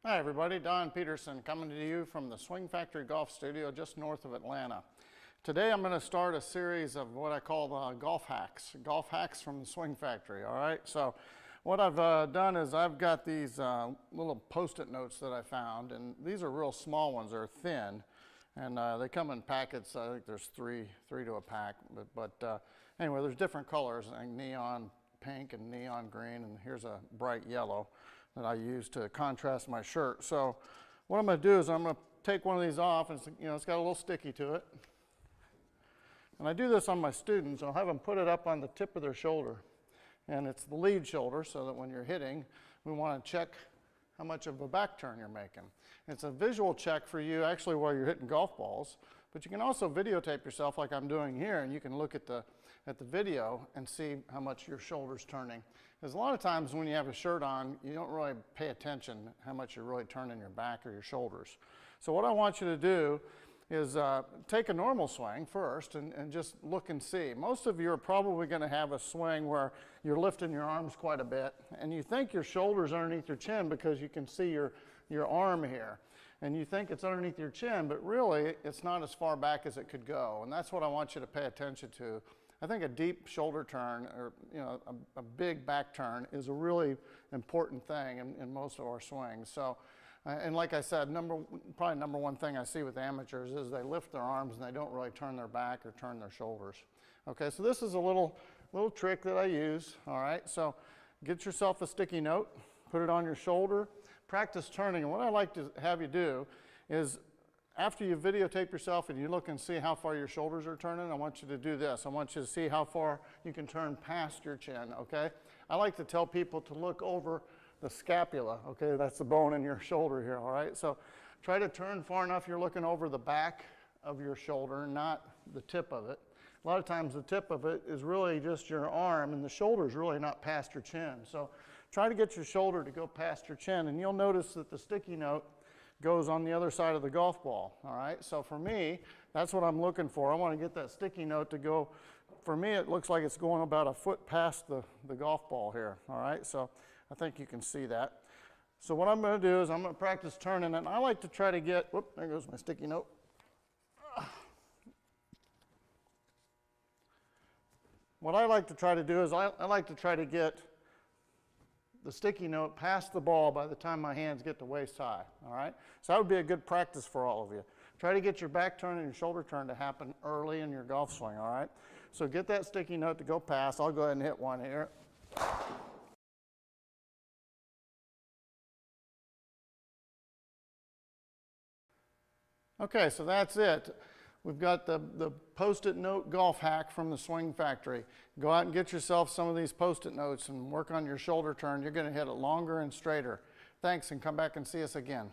Hi everybody, Don Peterson coming to you from the Swing Factory Golf Studio just north of Atlanta. Today I'm going to start a series of what I call the golf hacks from the Swing Factory, all right? So what I've done is I've got these little post-it notes that I found, and these are real small ones. They're thin, and they come in packets. I think there's three to a pack, but anyway, there's different colors, like neon pink and neon green, and here's a bright yellow that I use to contrast my shirt. So what I'm going to do is I'm going to take one of these off, and it's got a little sticky to it. And I do this on my students. I'll have them put it up on the tip of their shoulder. And it's the lead shoulder, so that when you're hitting, we want to check how much of a back turn you're making. It's a visual check for you actually while you're hitting golf balls, but you can also videotape yourself like I'm doing here, and you can look at the video and see how much your shoulder's turning. Because a lot of times when you have a shirt on, you don't really pay attention how much you're really turning your back or your shoulders. So what I want you to do is take a normal swing first and just look and see. Most of you are probably going to have a swing where you're lifting your arms quite a bit, and you think your shoulder's underneath your chin because you can see your arm here. And you think it's underneath your chin, but really it's not as far back as it could go. And that's what I want you to pay attention to. I think a deep shoulder turn, or a big back turn, is a really important thing in most of our swings. So, and like I said, probably number one thing I see with amateurs is they lift their arms and they don't really turn their back or turn their shoulders. Okay, so this is a little trick that I use. All right, so get yourself a sticky note, put it on your shoulder, practice turning. And what I like to have you do is, after you videotape yourself and you look and see how far your shoulders are turning, I want you to do this. I want you to see how far you can turn past your chin, okay? I like to tell people to look over the scapula, okay? That's the bone in your shoulder here, all right? So try to turn far enough you're looking over the back of your shoulder, not the tip of it. A lot of times the tip of it is really just your arm, and the shoulder's really not past your chin. So try to get your shoulder to go past your chin, and you'll notice that the sticky note goes on the other side of the golf ball, all right? So for me, that's what I'm looking for. I want to get that sticky note to go. For me, it looks like it's going about a foot past the golf ball here, all right? So I think you can see that. So what I'm going to do is I'm going to practice turning, and I like to try to get, whoop, there goes my sticky note. What I like to try to do is I like to try to get the sticky note past the ball by the time my hands get to waist high, all right? So that would be a good practice for all of you. Try to get your back turn and your shoulder turn to happen early in your golf swing, all right? So get that sticky note to go past. I'll go ahead and hit one here. Okay, so that's it. We've got the post-it note golf hack from the Swing Factory. Go out and get yourself some of these post-it notes and work on your shoulder turn. You're going to hit it longer and straighter. Thanks, and come back and see us again.